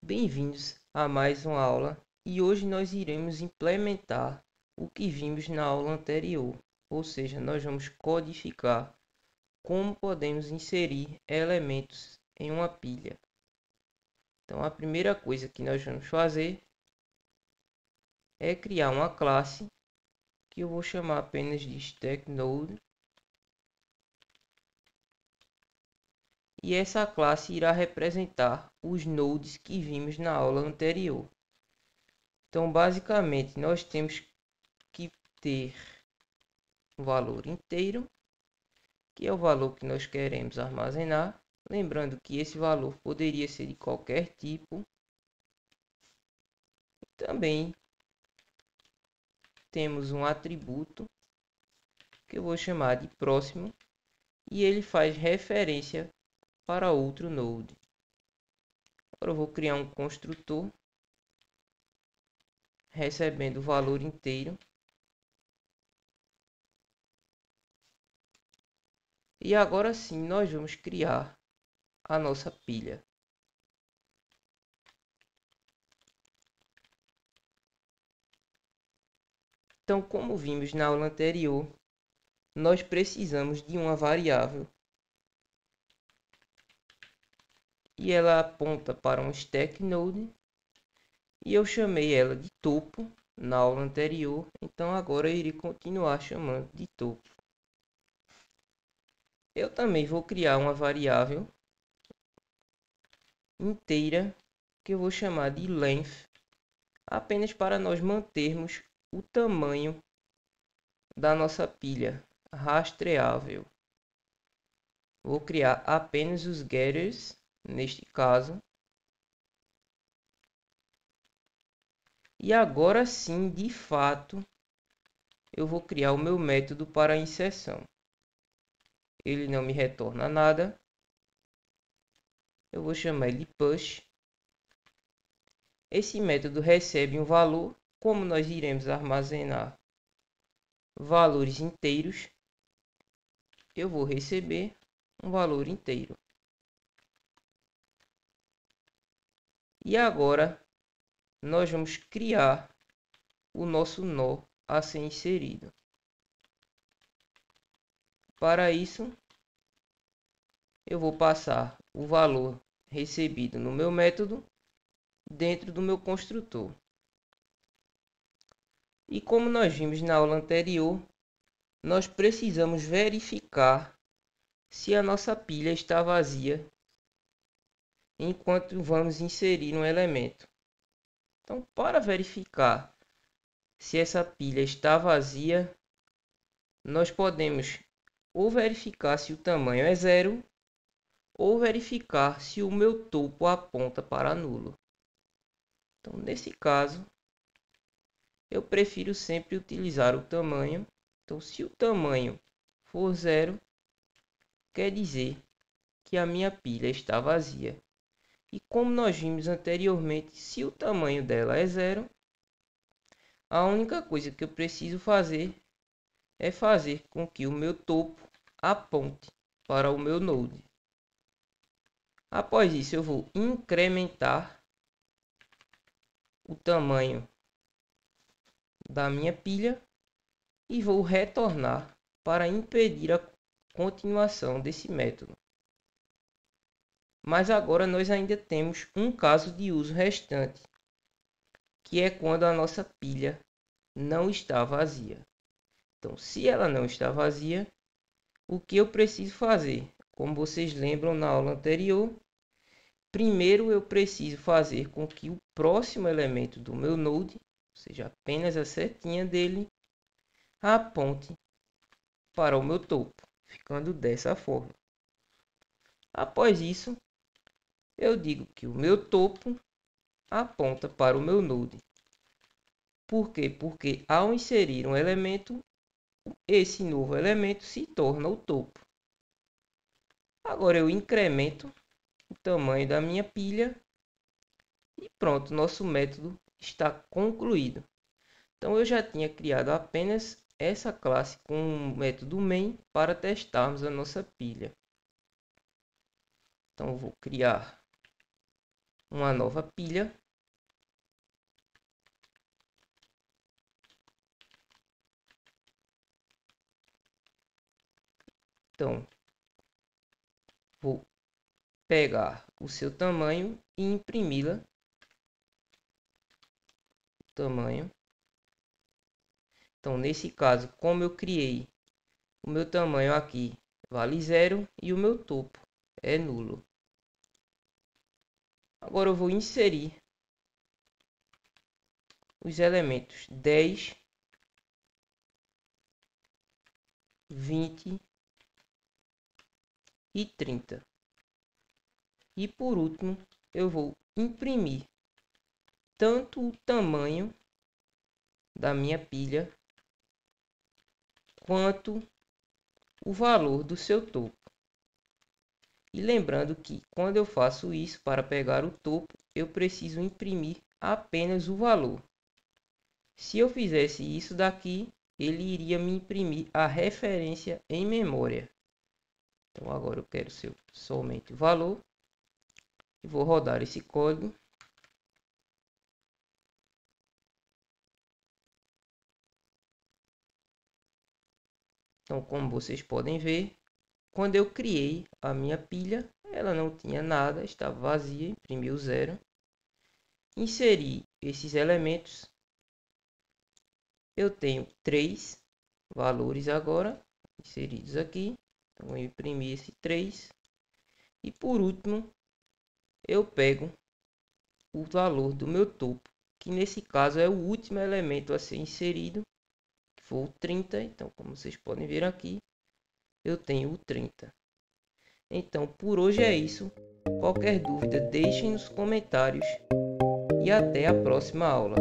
Bem-vindos a mais uma aula e hoje nós iremos implementar o que vimos na aula anterior, ou seja, nós vamos codificar como podemos inserir elementos em uma pilha. Então, a primeira coisa que nós vamos fazer é criar uma classe que eu vou chamar apenas de StackNode. E essa classe irá representar os nodes que vimos na aula anterior. Então, basicamente, nós temos que ter um valor inteiro, que é o valor que nós queremos armazenar. Lembrando que esse valor poderia ser de qualquer tipo. Também temos um atributo que eu vou chamar de próximo e ele faz referência para outro node. Agora eu vou criar um construtor recebendo o valor inteiro. E agora sim nós vamos criar a nossa pilha. Então, como vimos na aula anterior, nós precisamos de uma variável. E ela aponta para um stack node. E eu chamei ela de topo na aula anterior. Então agora eu irei continuar chamando de topo. Eu também vou criar uma variável inteira que eu vou chamar de length, apenas para nós mantermos o tamanho da nossa pilha rastreável. Vou criar apenas os getters neste caso. E agora sim, de fato, eu vou criar o meu método para a inserção. Ele não me retorna nada. Eu vou chamar ele de push. Esse método recebe um valor. Como nós iremos armazenar valores inteiros, eu vou receber um valor inteiro. E agora nós vamos criar o nosso nó a ser inserido. Para isso, eu vou passar o valor recebido no meu método dentro do meu construtor. E como nós vimos na aula anterior, nós precisamos verificar se a nossa pilha está vazia enquanto vamos inserir um elemento. Então, para verificar se essa pilha está vazia, nós podemos ou verificar se o tamanho é zero, ou verificar se o meu topo aponta para nulo. Então, nesse caso, eu prefiro sempre utilizar o tamanho. Então, se o tamanho for zero, quer dizer que a minha pilha está vazia. E como nós vimos anteriormente, se o tamanho dela é zero, a única coisa que eu preciso fazer é fazer com que o meu topo aponte para o meu node. Após isso, eu vou incrementar o tamanho da minha pilha e vou retornar para impedir a continuação desse método. Mas agora nós ainda temos um caso de uso restante, que é quando a nossa pilha não está vazia. Então, se ela não está vazia, o que eu preciso fazer? Como vocês lembram na aula anterior, primeiro eu preciso fazer com que o próximo elemento do meu node, ou seja, apenas a setinha dele, aponte para o meu topo, ficando dessa forma. Após isso, eu digo que o meu topo aponta para o meu node. Por quê? Porque ao inserir um elemento, esse novo elemento se torna o topo. Agora eu incremento o tamanho da minha pilha e pronto, nosso método está concluído. Então eu já tinha criado apenas essa classe com o método main para testarmos a nossa pilha. Então eu vou criar uma nova pilha. Então, vou pegar o seu tamanho e imprimi-la. Tamanho. Então, nesse caso, como eu criei o meu tamanho aqui vale 0 e o meu topo é nulo. Agora eu vou inserir os elementos 10, 20 e 30. E por último, eu vou imprimir tanto o tamanho da minha pilha quanto o valor do seu topo. E lembrando que quando eu faço isso para pegar o topo, eu preciso imprimir apenas o valor. Se eu fizesse isso daqui, ele iria me imprimir a referência em memória. Então agora eu quero somente o valor. E vou rodar esse código. Então, como vocês podem ver, quando eu criei a minha pilha, ela não tinha nada, estava vazia, imprimi o 0. Inseri esses elementos. Eu tenho 3 valores agora inseridos aqui. Então, eu imprimi esse 3. E por último, eu pego o valor do meu topo, que nesse caso é o último elemento a ser inserido, que foi o 30. Então, como vocês podem ver aqui, eu tenho o 30. Então, por hoje é isso. Qualquer dúvida, deixem nos comentários e até a próxima aula.